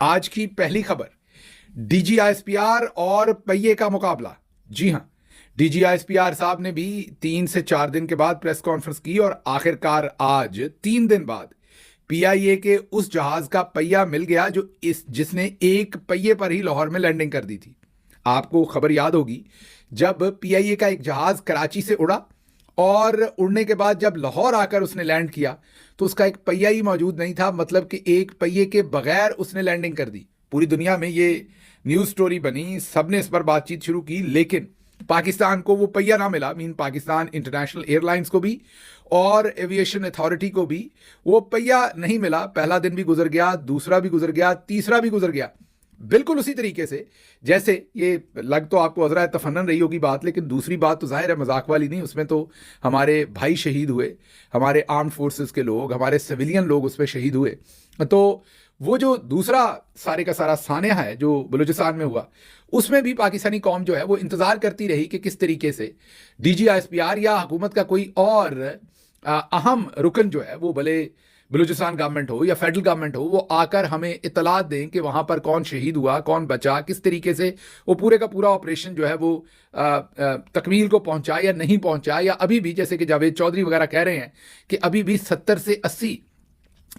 आज की पहली खबर, डीजीआईएसपीआर और पहिए का मुकाबला। जी हां, डीजीआईएसपीआर साहब ने भी 3 से 4 दिन के बाद प्रेस कॉन्फ्रेंस की और आखिरकार आज 3 दिन बाद पीआईए के उस जहाज का पहिया मिल गया जो जिसने एक पहिए पर ही लाहौर में लैंडिंग कर दी थी। आपको खबर याद होगी, जब पीआईए का एक जहाज कराची से उड़ा और उड़ने के बाद जब लाहौर आकर उसने लैंड किया तो उसका एक पहिया ही मौजूद नहीं था, मतलब कि एक पहिए के बगैर उसने लैंडिंग कर दी। पूरी दुनिया में ये न्यूज़ स्टोरी बनी, सबने इस पर बातचीत शुरू की, लेकिन पाकिस्तान को वो पहिया ना मिला। पाकिस्तान इंटरनेशनल एयरलाइंस को भी और एविएशन अथॉरिटी को भी वो पहिया नहीं मिला। पहला दिन भी गुजर गया, दूसरा भी गुजर गया, तीसरा भी गुजर गया। बिल्कुल उसी तरीके से जैसे ये लग तो आपको अजरा तफन्नन रही होगी बात, लेकिन दूसरी बात तो जाहिर है मजाक वाली नहीं, उसमें तो हमारे भाई शहीद हुए, हमारे आर्म्ड फोर्सेस के लोग, हमारे सिविलियन लोग उसमें शहीद हुए। तो वो जो दूसरा सारे का सारा सान्या है जो बलूचिस्तान में हुआ, उसमें भी पाकिस्तानी कौम जो है वो इंतजार करती रही कि किस तरीके से डीजीआईएसपीआर या हुकूमत का कोई और अहम रुकन जो है वो भले बलूचिस्तान गवर्नमेंट हो या फेडरल गवर्नमेंट हो, वो आकर हमें इतलात दें कि वहां पर कौन शहीद हुआ, कौन बचा, किस तरीके से वो पूरे का पूरा ऑपरेशन जो है वो तकमील को पहुंचा या नहीं पहुंचा, या अभी भी जैसे कि जावेद चौधरी वगैरह कह रहे हैं कि अभी भी 70 से 80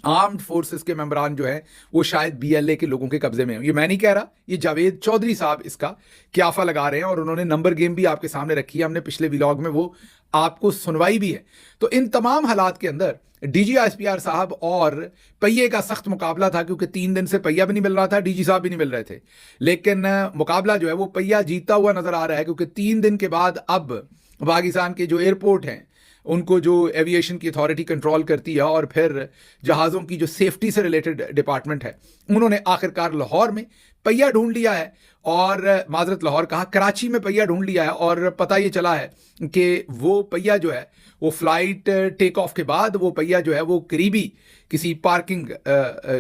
आर्म्ड फोर्सेस के मेंबरान जो है वो शायद बीएलए के लोगों के कब्जे में हो। ये मैं नहीं कह रहा, ये जावेद चौधरी साहब इसका क्याफा लगा रहे हैं और उन्होंने नंबर गेम भी आपके सामने रखी है, हमने पिछले व्लॉग में वो आपको सुनवाई भी है। तो इन तमाम हालात के अंदर डीजीआईएसपीआर साहब और पहिए का सख्त मुकाबला था, क्योंकि 3 दिन से पहिया भी नहीं मिल रहा था, डीजी साहब भी नहीं मिल रहे थे। लेकिन मुकाबला जो है वो पहिया जीतता हुआ नजर आ रहा है, क्योंकि 3 दिन के बाद अब पाकिस्तान के जो एयरपोर्ट हैं उनको जो एविएशन की अथॉरिटी कंट्रोल करती है और फिर जहाज़ों की जो सेफ्टी से रिलेटेड डिपार्टमेंट है, उन्होंने आखिरकार लाहौर में पहिया ढूंढ लिया है। और माजरत लाहौर कहा, कराची में पहिया ढूंढ लिया है। और पता ये चला है कि वो पहिया जो है वो फ्लाइट टेक ऑफ के बाद वो पहिया जो है वो करीबी किसी पार्किंग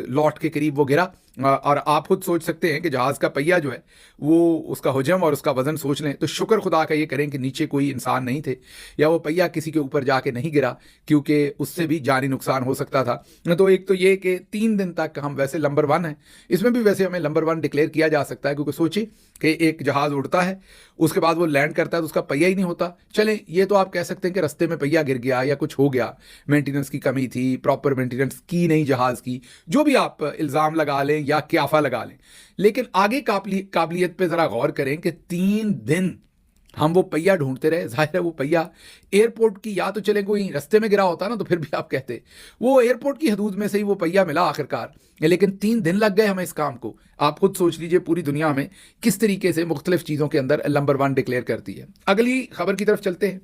लॉट के करीब वो गिरा। और आप खुद सोच सकते हैं कि जहाज़ का पहिया जो है वो उसका हुजम और उसका वजन सोच लें तो शुक्र खुदा का ये करें कि नीचे कोई इंसान नहीं थे या वो पहिया किसी के ऊपर जाके नहीं गिरा, क्योंकि उससे भी जानी नुकसान हो सकता था। तो एक तो ये कि 3 दिन तक हम वैसे नंबर 1 हैं, इसमें भी वैसे हमें नंबर 1 डिक्लेयर किया जा सकता है, क्योंकि सोचिए कि एक जहाज़ उड़ता है, उसके बाद वो लैंड करता है तो उसका पहिया ही नहीं होता। चलें, ये तो आप कह सकते हैं कि रास्ते में पहिया गिर गया या कुछ हो गया, मेंटेनेंस की कमी थी, प्रॉपर मेंटेनेंस की नहीं जहाज़ की, जो भी आप इल्ज़ाम लगा लें या क्याफा लगा लें। लेकिन आगे काबिलियत पे ज़रा गौर करें कि 3 दिन हम वो पहिया ढूंढते रहे। जाहिर है वो पहिया एयरपोर्ट की, या तो चले कोई रास्ते में गिरा होता ना तो फिर भी आप कहते, वो एयरपोर्ट की हदूद में से ही वो पहिया मिला आखिरकार। लेकिन 3 दिन लग गए हमें इस काम को। आप खुद सोच लीजिए पूरी दुनिया में किस तरीके से मुख्तलिफ चीज़ों के अंदर नंबर 1 डिक्लेयर करती है। अगली खबर की तरफ चलते हैं।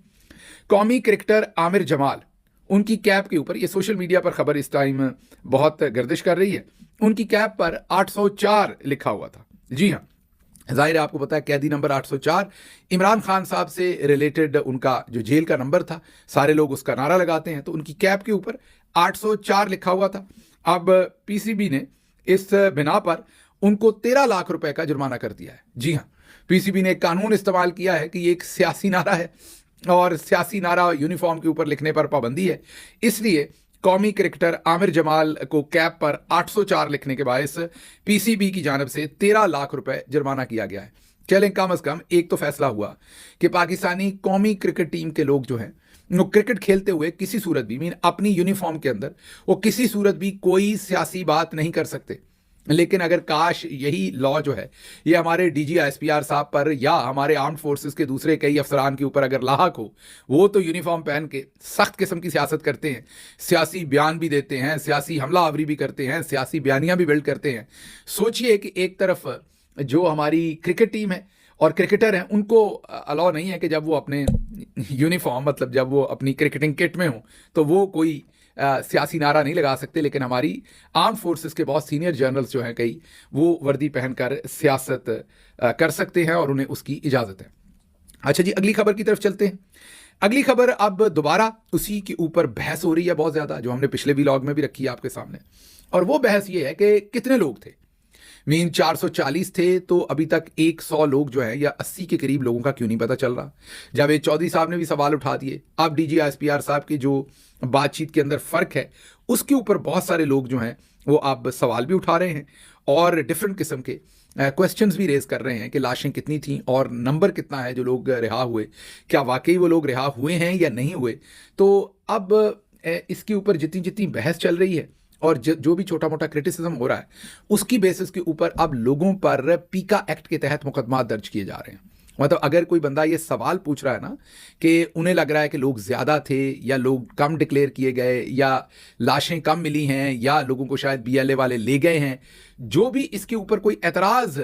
कौमी क्रिकेटर आमिर जमाल, उनकी कैप के ऊपर, ये सोशल मीडिया पर खबर इस टाइम बहुत गर्दिश कर रही है, उनकी कैप पर 804 लिखा हुआ था। जी हाँ, जाहिर है आपको पता है कैदी नंबर 804 इमरान खान साहब से रिलेटेड उनका जो जेल का नंबर था, सारे लोग उसका नारा लगाते हैं, तो उनकी कैप के ऊपर 804 लिखा हुआ था। अब पीसीबी ने इस बिना पर उनको 13 लाख रुपए का जुर्माना कर दिया है। जी हाँ, पीसीबी ने एक कानून इस्तेमाल किया है कि ये एक सियासी नारा है और सियासी नारा यूनिफॉर्म के ऊपर लिखने पर पाबंदी है, इसलिए कौमी क्रिकेटर आमिर जमाल को कैप पर 804 लिखने के बायस पीसीबी की जानब से 13 लाख रुपए जुर्माना किया गया है। चलें, कम अज कम एक तो फैसला हुआ कि पाकिस्तानी कौमी क्रिकेट टीम के लोग जो हैं वो क्रिकेट खेलते हुए किसी सूरत भी अपनी यूनिफॉर्म के अंदर वो किसी सूरत भी कोई सियासी बात नहीं कर सकते। लेकिन अगर काश यही लॉ जो है ये हमारे डीजीआईएसपीआर साहब पर या हमारे आर्म्ड फोर्सेस के दूसरे कई अफसरान के ऊपर अगर लाहक हो, वो तो यूनिफॉर्म पहन के सख्त किस्म की सियासत करते हैं, सियासी बयान भी देते हैं, सियासी हमला आवरी भी करते हैं, सियासी बयानियां भी बिल्ड करते हैं। सोचिए कि एक तरफ जो हमारी क्रिकेट टीम है और क्रिकेटर हैं, उनको अलाउ नहीं है कि जब वो अपने यूनिफॉर्म, मतलब जब वो अपनी क्रिकेटिंग किट में हो तो वो कोई सियासी नारा नहीं लगा सकते। लेकिन हमारी आर्म फोर्सेस के बहुत सीनियर जनरल्स जो हैं कई, वो वर्दी पहनकर सियासत कर सकते हैं और उन्हें उसकी इजाज़त है। अच्छा जी, अगली खबर की तरफ चलते हैं। अगली खबर अब दोबारा उसी के ऊपर बहस हो रही है बहुत ज़्यादा, जो हमने पिछले व्लॉग में भी रखी है आपके सामने। और वो बहस ये है कि कितने लोग थे। 440 थे तो अभी तक 100 लोग जो है या 80 के करीब लोगों का क्यों नहीं पता चल रहा। जावेद चौधरी साहब ने भी सवाल उठा दिए। अब डीजीआईएसपीआर साहब की जो बातचीत के अंदर फ़र्क है उसके ऊपर बहुत सारे लोग जो हैं वो अब सवाल भी उठा रहे हैं और डिफरेंट किस्म के क्वेश्चंस भी रेज कर रहे हैं कि लाशें कितनी थीं और नंबर कितना है जो लोग रिहा हुए, क्या वाकई वो लोग रिहा हुए हैं या नहीं हुए। तो अब इसके ऊपर जितनी जितनी बहस चल रही है और जो भी छोटा मोटा क्रिटिसिज्म हो रहा है, उसकी बेसिस के ऊपर अब लोगों पर पीका एक्ट के तहत मुकदमा दर्ज किए जा रहे हैं। मतलब अगर कोई बंदा ये सवाल पूछ रहा है ना कि उन्हें लग रहा है कि लोग ज़्यादा थे या लोग कम डिक्लेयर किए गए या लाशें कम मिली हैं या लोगों को शायद बीएलए वाले ले गए हैं, जो भी इसके ऊपर कोई एतराज़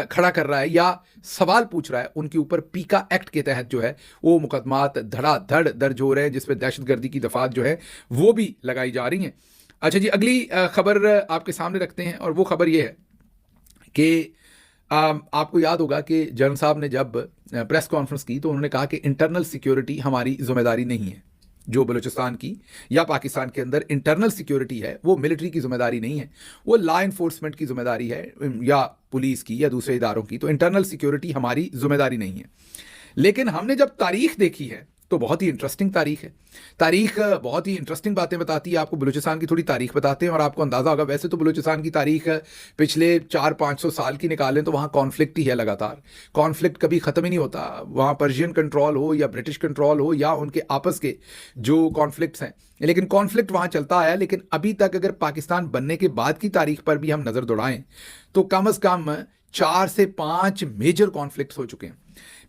खड़ा कर रहा है या सवाल पूछ रहा है, उनके ऊपर पीका एक्ट के तहत जो है वो मुकदमात धड़ाधड़ दर्ज हो रहे हैं, जिसमें दहशतगर्दी की दफात जो है वो भी लगाई जा रही हैं। अच्छा जी, अगली खबर आपके सामने रखते हैं और वो खबर ये है कि आपको याद होगा कि जनरल साहब ने जब प्रेस कॉन्फ्रेंस की तो उन्होंने कहा कि इंटरनल सिक्योरिटी हमारी जिम्मेदारी नहीं है। जो बलूचिस्तान की या पाकिस्तान के अंदर इंटरनल सिक्योरिटी है वो मिलिट्री की जिम्मेदारी नहीं है, वो लॉ इन्फोर्समेंट की जिम्मेदारी है या पुलिस की या दूसरे इदारों की। तो इंटरनल सिक्योरिटी हमारी जिम्मेदारी नहीं है। लेकिन हमने जब तारीख देखी है तो बहुत ही इंटरेस्टिंग तारीख है। तारीख बहुत ही इंटरेस्टिंग बातें बताती है। आपको बलूचिस्तान की थोड़ी तारीख बताते हैं और आपको अंदाज़ा होगा, वैसे तो बलूचिस्तान की तारीख पिछले 400-500 साल की निकालें तो वहाँ कॉन्फ्लिक्ट ही है लगातार। कॉन्फ्लिक्ट कभी ख़त्म ही नहीं होता। वहाँ पर्शियन कंट्रोल हो या ब्रिटिश कंट्रोल हो या उनके आपस के जो कॉन्फ्लिक्ट्स हैं, लेकिन कॉन्फ्लिक्ट वहाँ चलता आया। लेकिन अभी तक अगर पाकिस्तान बनने के बाद की तारीख पर भी हम नज़र दौड़ाएं तो कम अज़ कम 4 से 5 मेजर कॉन्फ्लिक्ट्स हो चुके हैं।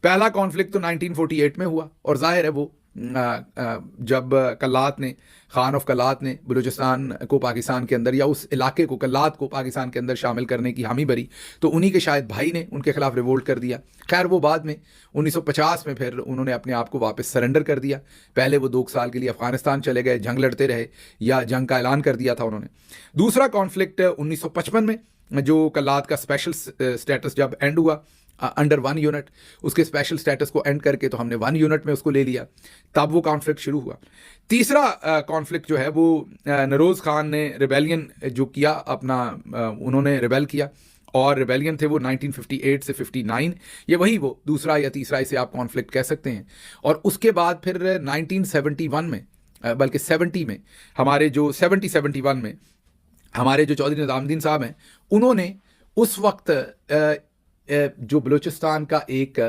पहला कॉन्फ्लिक्ट तो 1948 में हुआ और जाहिर है वो जब कल्लात ने, खान ऑफ कल्लात ने बलूचिस्तान को पाकिस्तान के अंदर या उस इलाके को, कल्लात को पाकिस्तान के अंदर शामिल करने की हामी भरी, तो उन्हीं के शायद भाई ने उनके खिलाफ रिवोल्ट कर दिया। खैर वो बाद में 1950 में फिर उन्होंने अपने आप को वापस सरेंडर कर दिया। पहले वो 2 साल के लिए अफगानिस्तान चले गए, जंग लड़ते रहे या जंग का ऐलान कर दिया था उन्होंने। दूसरा कॉन्फ्लिक्ट 1955 में जो कल्लात का स्पेशल स्टेटस जब एंड हुआ अंडर 1 यूनिट, उसके स्पेशल स्टेटस को एंड करके तो हमने 1 यूनिट में उसको ले लिया, तब वो कॉन्फ्लिक्ट शुरू हुआ। तीसरा कॉन्फ्लिक्ट जो है वो नरोज़ खान ने रिबेलियन जो किया अपना, उन्होंने रिबेल किया और रिबेलियन थे वो 1958 से 59, ये वही वो दूसरा या तीसरा इसे आप कॉन्फ्लिक्ट कह सकते हैं। और उसके बाद फिर 1971 में, बल्कि 70 में, हमारे जो 71 में हमारे जो चौधरी निज़ामुद्दीन साहब हैं, उन्होंने उस वक्त जो बलूचिस्तान का एक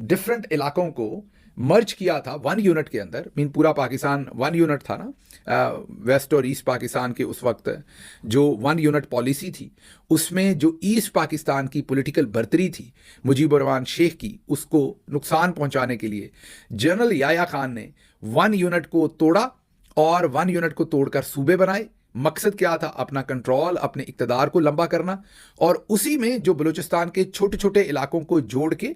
डिफरेंट इलाकों को मर्ज किया था 1 यूनिट के अंदर। मीन पूरा पाकिस्तान 1 यूनिट था ना, वेस्ट और ईस्ट पाकिस्तान के उस वक्त जो 1 यूनिट पॉलिसी थी, उसमें जो ईस्ट पाकिस्तान की पॉलिटिकल बर्तरी थी मुजीबुर रहमान शेख की, उसको नुकसान पहुंचाने के लिए जनरल याया खान ने 1 यूनिट को तोड़ा और 1 यूनिट को तोड़कर सूबे बनाए। मकसद क्या था? अपना कंट्रोल, अपने इक़्तिदार को लंबा करना। और उसी में जो बलूचिस्तान के छोटे छोटे इलाकों को जोड़ के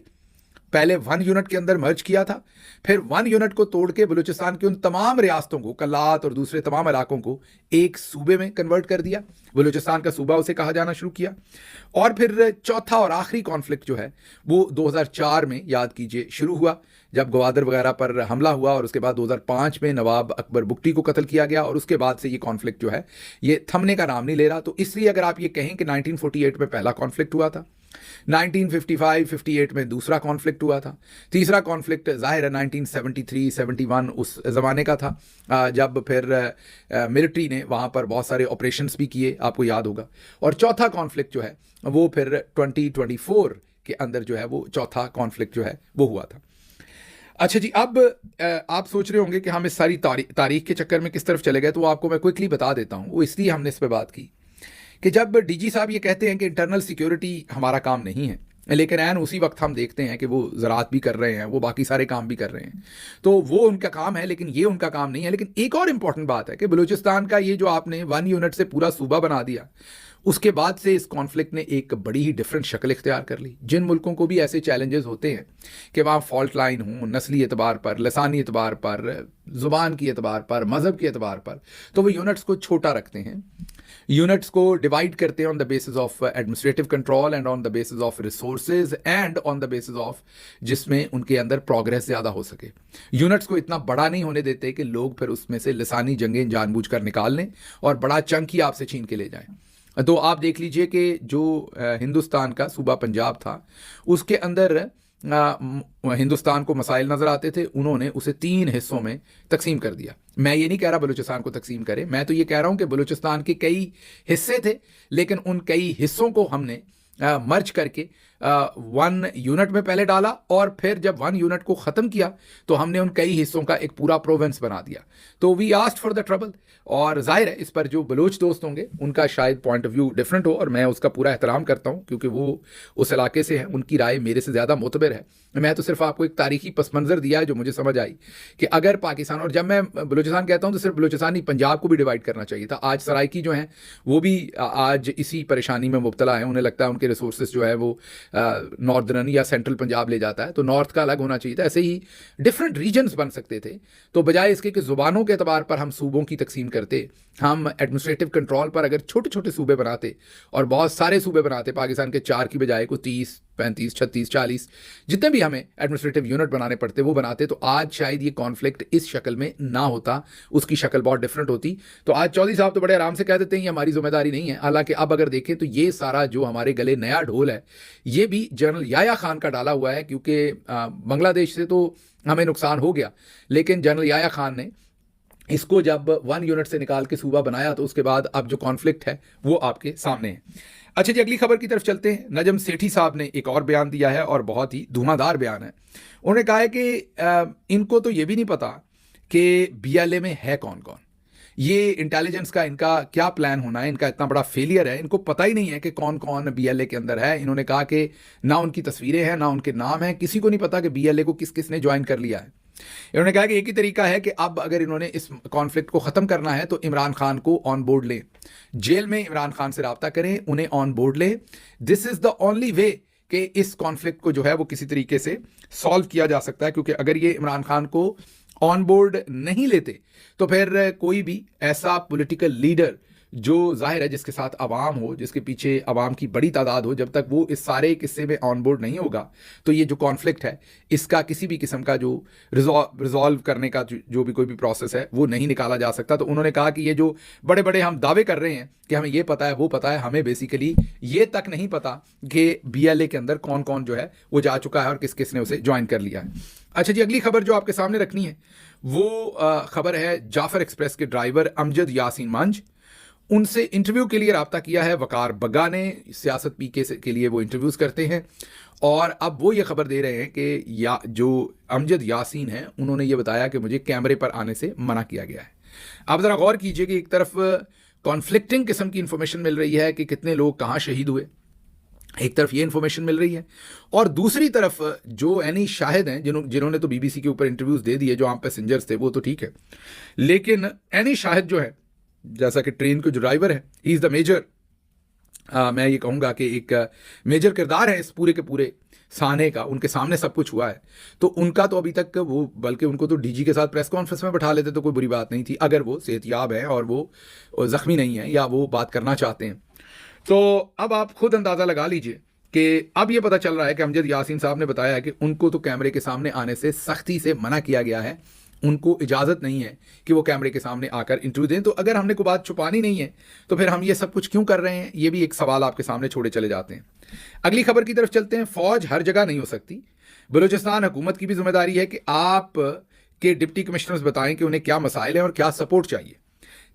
पहले 1 यूनिट के अंदर मर्ज किया था, फिर 1 यूनिट को तोड़ के बलूचिस्तान की उन तमाम रियासतों को, कल्लात और दूसरे तमाम इलाकों को एक सूबे में कन्वर्ट कर दिया। बलूचिस्तान का सूबा उसे कहा जाना शुरू किया। और फिर चौथा और आखिरी कॉन्फ्लिक्ट जो है वो 2004 में, याद कीजिए, शुरू हुआ जब ग्वादर वगैरह पर हमला हुआ और उसके बाद 2005 में नवाब अकबर बुगटी को कत्ल किया गया। और उसके बाद से ये कॉन्फ्लिक्ट जो है ये थमने का नाम नहीं ले रहा। तो इसलिए अगर आप ये कहें कि 1948 में पहला कॉन्फ्लिक्ट हुआ था, 1955-58 में दूसरा कॉन्फ्लिक्ट हुआ था, तीसरा कॉन्फ्लिक्ट जाहिर है 1973-71 उस ज़माने का था, जब फिर मिलिट्री ने वहाँ पर बहुत सारे ऑपरेशंस भी किए, आपको याद होगा। और चौथा कॉन्फ्लिक्ट जो है वो फिर 2024 के अंदर जो है वो चौथा कॉन्फ्लिक्ट जो है वो हुआ था। अच्छा जी, अब आप सोच रहे होंगे कि हम इस सारी तारीख के चक्कर में किस तरफ चले गए, तो आपको मैं क्विकली बता देता हूँ। वो इसलिए हमने इस पर बात की कि जब डीजी साहब ये कहते हैं कि इंटरनल सिक्योरिटी हमारा काम नहीं है, लेकिन ऐन उसी वक्त हम देखते हैं कि वो ज़राअत भी कर रहे हैं, वो बाकी सारे काम भी कर रहे हैं, तो वो उनका काम है, लेकिन ये उनका काम नहीं है। लेकिन एक और इम्पॉर्टेंट बात है कि बलूचिस्तान का ये जो आपने 1 यूनिट से पूरा सूबा बना दिया, उसके बाद से इस कॉन्फ्लिक्ट ने एक बड़ी ही डिफरेंट शक्ल इख्तियार कर ली। जिन मुल्कों को भी ऐसे चैलेंजेस होते हैं कि वहाँ फॉल्ट लाइन हो, नस्ली एतबार पर, लसानी एतबार पर, ज़ुबान की एतबार पर, मज़हब के एतबार पर, तो वो यूनिट्स को छोटा रखते हैं, यूनिट्स को डिवाइड करते हैं on the basis of administrative control and on the basis of resources and on the basis of जिसमें उनके अंदर प्रोग्रेस ज़्यादा हो सके। यूनिट्स को इतना बड़ा नहीं होने देते कि लोग फिर उसमें से लसानी जंगें जानबूझकर निकाल लें और बड़ा चंक ही आपसे छीन के ले जाएं। तो आप देख लीजिए कि जो हिंदुस्तान का सूबा पंजाब था, उसके अंदर हिंदुस्तान को मसाइल नजर आते थे, उन्होंने उसे 3 हिस्सों में तकसीम कर दिया। मैं ये नहीं कह रहा बलूचिस्तान को तकसीम करें, मैं तो ये कह रहा हूं कि बलूचिस्तान के कई हिस्से थे, लेकिन उन कई हिस्सों को हमने मर्ज करके 1 यूनिट में पहले डाला, और फिर जब 1 यूनिट को ख़त्म किया तो हमने उन कई हिस्सों का एक पूरा प्रोविंस बना दिया। तो we asked for the trouble, और जाहिर है इस पर जो बलूच दोस्त होंगे उनका शायद पॉइंट ऑफ व्यू डिफरेंट हो, और मैं उसका पूरा एहतराम करता हूं क्योंकि वो उस इलाके से हैं, उनकी राय मेरे से ज़्यादा मोतबर है। मैं तो सिर्फ आपको एक तारीखी पस मंज़र दिया है जो मुझे समझ आई कि अगर पाकिस्तान, और जब मैं बलूचिस्तान कहता हूं तो सिर्फ बलूचिस्तान नहीं, पंजाब को भी डिवाइड करना चाहिए था। आज सराइकी जो हैं वो भी आज इसी परेशानी में मुब्तला है, उन्हें लगता है उनके रिसोर्सेज जो है वो नॉर्दर्न या सेंट्रल पंजाब ले जाता है, तो नॉर्थ का अलग होना चाहिए था। ऐसे ही डिफरेंट रीजन्स बन सकते थे, तो बजाय इसके कि ज़ुबानों के अतबार पर हम सूबों की तकसीम करते, हम एडमिनिस्ट्रेटिव कंट्रोल पर अगर छोटे छोटे सूबे बनाते और बहुत सारे सूबे बनाते, पाकिस्तान के 4 की बजाय को 30, 35, 36, 40 जितने भी हमें एडमिनिस्ट्रेटिव यूनिट बनाने पड़ते वो बनाते, तो आज शायद ये कॉन्फ्लिक्ट इस शक्ल में ना होता, उसकी शक्ल बहुत डिफरेंट होती। तो आज चौधरी साहब तो बड़े आराम से कह देते हैं ये हमारी जिम्मेदारी नहीं है, हालांकि अब अगर देखें तो ये सारा जो हमारे गले नया ढोल है ये भी जनरल याया खान का डाला हुआ है, क्योंकि बांग्लादेश से तो हमें नुकसान हो गया, लेकिन जनरल याया खान ने इसको जब 1 यूनिट से निकाल के सूबा बनाया तो उसके बाद अब जो कॉन्फ्लिक्ट है वो आपके सामने है। अच्छा जी, अगली खबर की तरफ चलते हैं। नजम सेठी साहब ने एक और बयान दिया है और बहुत ही धुआंधार बयान है। उन्होंने कहा है कि इनको तो ये भी नहीं पता कि बीएलए में है कौन कौन, ये इंटेलिजेंस का इनका क्या प्लान होना है, इनका इतना बड़ा फेलियर है, इनको पता ही नहीं है कि कौन कौन बीएलए के अंदर है। इन्होंने कहा कि ना उनकी तस्वीरें हैं ना उनके नाम हैं, किसी को नहीं पता कि बीएलए को किस किस ने ज्वाइन कर लिया है। इन्होंने कहा कि एक ही तरीका है कि अब अगर इन्होंने इस कॉन्फ्लिक्ट को ख़त्म करना है तो इमरान खान को ऑन बोर्ड लें, जेल में इमरान खान से रब्ता करें, उन्हें ऑन बोर्ड लें। This is the only way कि इस कॉन्फ्लिक्ट को जो है वो किसी तरीके से सॉल्व किया जा सकता है, क्योंकि अगर ये इमरान खान को ऑन बोर्ड नहीं लेते तो फिर कोई भी ऐसा पॉलिटिकल लीडर जो जाहिर है जिसके साथ अवाम हो, जिसके पीछे अवाम की बड़ी तादाद हो, जब तक वो इस सारे किस्से में ऑन बोर्ड नहीं होगा तो ये जो कॉन्फ्लिक्ट है इसका किसी भी किस्म का जो रिजॉल्व करने का जो भी कोई भी प्रोसेस है वो नहीं निकाला जा सकता। तो उन्होंने कहा कि ये जो बड़े बड़े हम दावे कर रहे हैं कि हमें ये पता है वो पता है, हमें बेसिकली ये तक नहीं पता कि बीएलए के अंदर कौन कौन जो है वो जा चुका है और किस किस ने उसे ज्वाइन कर लिया है। अच्छा जी, अगली खबर जो आपके सामने रखनी है वो खबर है जाफर एक्सप्रेस के ड्राइवर अमजद यासीन मंज, उनसे इंटरव्यू के लिए रब्ता किया है वकार बग्गा ने। सियासत पीके के लिए वो इंटरव्यूज़ करते हैं और अब वो ये खबर दे रहे हैं कि जो अमजद यासीन हैं उन्होंने ये बताया कि मुझे कैमरे पर आने से मना किया गया है। आप ज़रा गौर कीजिए कि एक तरफ कॉन्फ्लिक्टिंग किस्म की इंफॉर्मेशन मिल रही है कि कितने लोग कहाँ शहीद हुए, एक तरफ ये इन्फॉर्मेशन मिल रही है, और दूसरी तरफ जो एनी शाहिद हैं जिन्होंने तो बीबीसी के ऊपर इंटरव्यूज़ दे दिए, जो आम पैसेंजर्स थे वो तो ठीक है, लेकिन एनी शाहिद जो है जैसा कि ट्रेन के जो ड्राइवर है ही इज़ द मेजर, मैं ये कहूँगा कि एक मेजर किरदार है इस पूरे के पूरे साने का, उनके सामने सब कुछ हुआ है। तो उनका तो अभी तक वो, बल्कि उनको तो डीजी के साथ प्रेस कॉन्फ्रेंस में बैठा लेते तो कोई बुरी बात नहीं थी, अगर वो सेहतयाब है और वो ज़ख्मी नहीं है या वो बात करना चाहते हैं। तो अब आप खुद अंदाज़ा लगा लीजिए कि अब ये पता चल रहा है कि अमजद यासीन साहब ने बताया है कि उनको तो कैमरे के सामने आने से सख्ती से मना किया गया है, उनको इजाज़त नहीं है कि वो कैमरे के सामने आकर इंटरव्यू दें। तो अगर हमने कोई बात छुपानी नहीं है तो फिर हम ये सब कुछ क्यों कर रहे हैं, ये भी एक सवाल आपके सामने छोड़े चले जाते हैं। अगली खबर की तरफ चलते हैं। फौज हर जगह नहीं हो सकती, बलूचिस्तान हुकूमत की भी जिम्मेदारी है कि आप के डिप्टी कमिश्नर्स बताएं कि उन्हें क्या मसाइल हैं और क्या सपोर्ट चाहिए।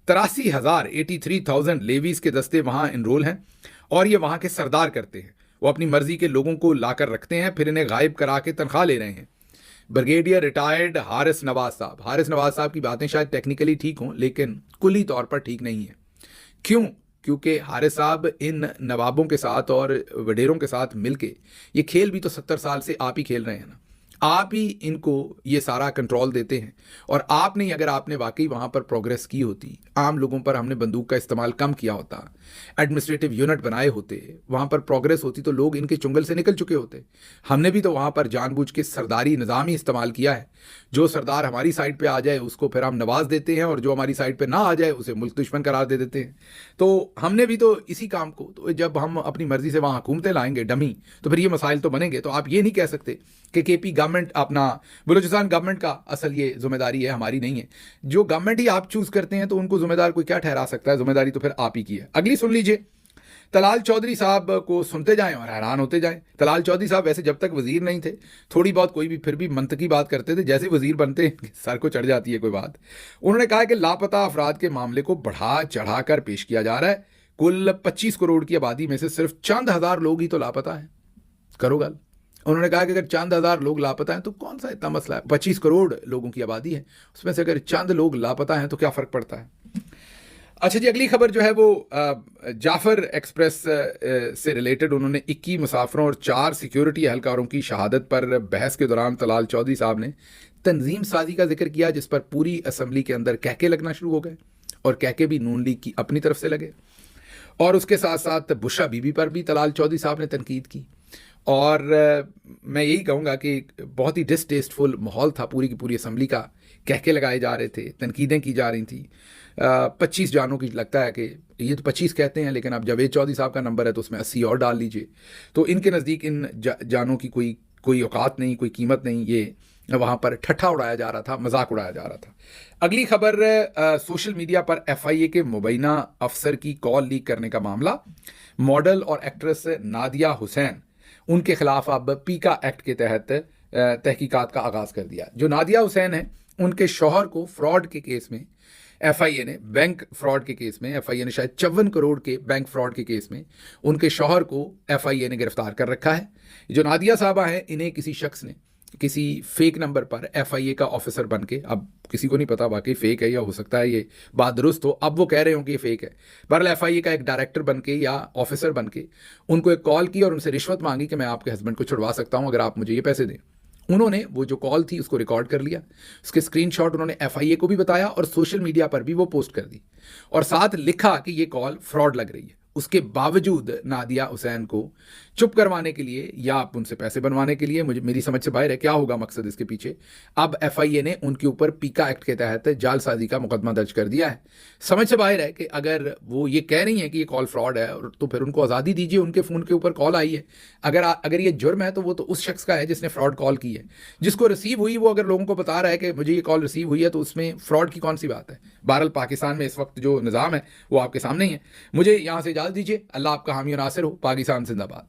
83,000 लेवीज के दस्ते वहाँ इनरोल हैं और ये वहाँ के सरदार करते हैं, वो अपनी मर्जी के लोगों को लाकर रखते हैं, फिर इन्हें गायब करा के तनख्वाह ले रहे हैं। ब्रिगेडियर रिटायर्ड हारिस नवाज साहब की बातें शायद टेक्निकली ठीक हों लेकिन कुली तौर पर ठीक नहीं है। क्यों? क्योंकि हारिस साहब इन नवाबों के साथ और वडेरों के साथ मिलके ये खेल भी तो 70 साल से आप ही खेल रहे हैं ना, आप ही इनको ये सारा कंट्रोल देते हैं। और आपने अगर आपने वाकई वहाँ पर प्रोग्रेस की होती, आम लोगों पर हमने बंदूक का इस्तेमाल कम किया होता, एडमिनिस्ट्रेटिव यूनिट बनाए होते, वहाँ पर प्रोग्रेस होती तो लोग इनके चुंगल से निकल चुके होते। हमने भी तो वहाँ पर जानबूझ के सरदारी निज़ाम ही इस्तेमाल किया है। जो सरदार हमारी साइड पे आ जाए उसको फिर हम नवाज देते हैं और जो हमारी साइड पे ना आ जाए उसे मुल्क दुश्मन करार दे देते हैं। तो हमने भी तो इसी काम को, तो जब हम अपनी मर्जी से वहाँ हुकूमतें लाएंगे डमी, तो फिर ये मसाइल तो बनेंगे। तो आप ये नहीं कह सकते कि केपी गवर्नमेंट, अपना बलूचिस्तान गवर्नमेंट का असल ये जिम्मेदारी है, हमारी नहीं है। जो गवर्नमेंट ही आप चूज करते हैं तो उनको जिम्मेदार कोई क्या ठहरा सकता है, जिम्मेदारी तो फिर आप ही की है। अगली सुन लीजिए। तलाल चौधरी साहब को सुनते जाएं और हैरान होते जाएं। तलाल चौधरी साहब वैसे जब तक वजीर नहीं थे थोड़ी बहुत कोई भी फिर भी मंतकी बात करते थे, जैसे वजीर बनते सर को चढ़ जाती है कोई बात। उन्होंने कहा कि लापता अफराद के मामले को बढ़ा चढ़ाकर पेश किया जा रहा है। कुल 25 करोड़ की आबादी में से सिर्फ चंद हजार लोग ही तो लापता हैं। करो गल। उन्होंने कहा कि अगर चंद हजार लोग लापता हैं तो कौन सा इतना मसला है, 25 करोड़ लोगों की आबादी है, उसमें से अगर चंद लोग लापता हैं तो क्या फर्क पड़ता है। अच्छा जी, अगली खबर जो है वो जाफर एक्सप्रेस से रिलेटेड। उन्होंने 21 मुसाफरों और 4 सिक्योरिटी एहलकारों की शहादत पर बहस के दौरान तलाल चौधरी साहब ने तंजीम साजी का जिक्र किया, जिस पर पूरी असम्बली के अंदर कहके लगना शुरू हो गए और कहके भी नून लीग की अपनी तरफ से लगे। और उसके साथ साथ बुशरा बीबी पर भी तलाल चौधरी साहब ने तनकीद की। और मैं यही कहूँगा कि बहुत ही डिसटेस्टफुल माहौल था पूरी की पूरी असम्बली का। कहके लगाए जा रहे थे, तनकीदें की जा रही थी। 25 जानों की लगता है कि ये तो 25 कहते हैं, लेकिन अब जावेद चौधरी साहब का नंबर है तो उसमें 80 और डाल लीजिए। तो इनके नज़दीक इन जानों की कोई औकात नहीं, कोई कीमत नहीं। ये वहाँ पर ठट्ठा उड़ाया जा रहा था, मजाक उड़ाया जा रहा था। अगली खबर, सोशल मीडिया पर FIA के मुबैना अफसर की कॉल लीक करने का मामला। मॉडल और एक्ट्रेस नादिया हुसैन, उनके खिलाफ अब पीका एक्ट के तहत तहकीकात का आगाज़ कर दिया। जो नादिया हुसैन है, उनके शौहर को फ्रॉड के केस में FIA ने, बैंक फ्रॉड के केस में FIA ने, शायद 54 करोड़ के बैंक फ्रॉड के केस में उनके शौहर को FIA ने गिरफ्तार कर रखा है। जो नादिया साहबा हैं, इन्हें किसी शख्स ने किसी फेक नंबर पर FIA का ऑफिसर बन के, अब किसी को नहीं पता वाकई फेक है या हो सकता है ये बात दुरुस्त हो, अब वो कह रहे हो कि ये फेक है, बहरहाल FIA का एक डायरेक्टर बन के या ऑफिसर बन के उनको एक कॉल की और उनसे रिश्वत मांगी कि मैं आपके हस्बैंड को छुड़वा सकता हूं अगर आप मुझे ये पैसे दें। उन्होंने वो जो कॉल थी उसको रिकॉर्ड कर लिया, उसके स्क्रीनशॉट उन्होंने FIA को भी बताया और सोशल मीडिया पर भी वो पोस्ट कर दी और साथ लिखा कि ये कॉल फ्रॉड लग रही है। उसके बावजूद नादिया हुसैन को चुप करवाने के लिए या आप उनसे पैसे बनवाने के लिए, मेरी समझ से बाहर है क्या होगा मकसद इसके पीछे, अब FIA ने उनके ऊपर पीका एक्ट के तहत जालसाजी का मुकदमा दर्ज कर दिया है। समझ से बाहर है कि अगर वो ये कह रही हैं कि ये कॉल फ्रॉड है तो फिर उनको आज़ादी दीजिए, उनके फ़ोन के ऊपर कॉल आई है। अगर ये जुर्म है तो वो तो उस शख्स का है जिसने फ्रॉड कॉल की है। जिसको रिसीव हुई वो अगर लोगों को बता रहा है कि मुझे ये कॉल रिसीव हुई है तो उसमें फ्रॉड की कौन सी बात है। बहरहाल पाकिस्तान में इस वक्त जो निज़ाम है वो आपके सामने ही है। मुझे यहाँ से इजाज़त दीजिए। अल्लाह आपका हामी और नासिर हो। पाकिस्तान जिंदाबाद।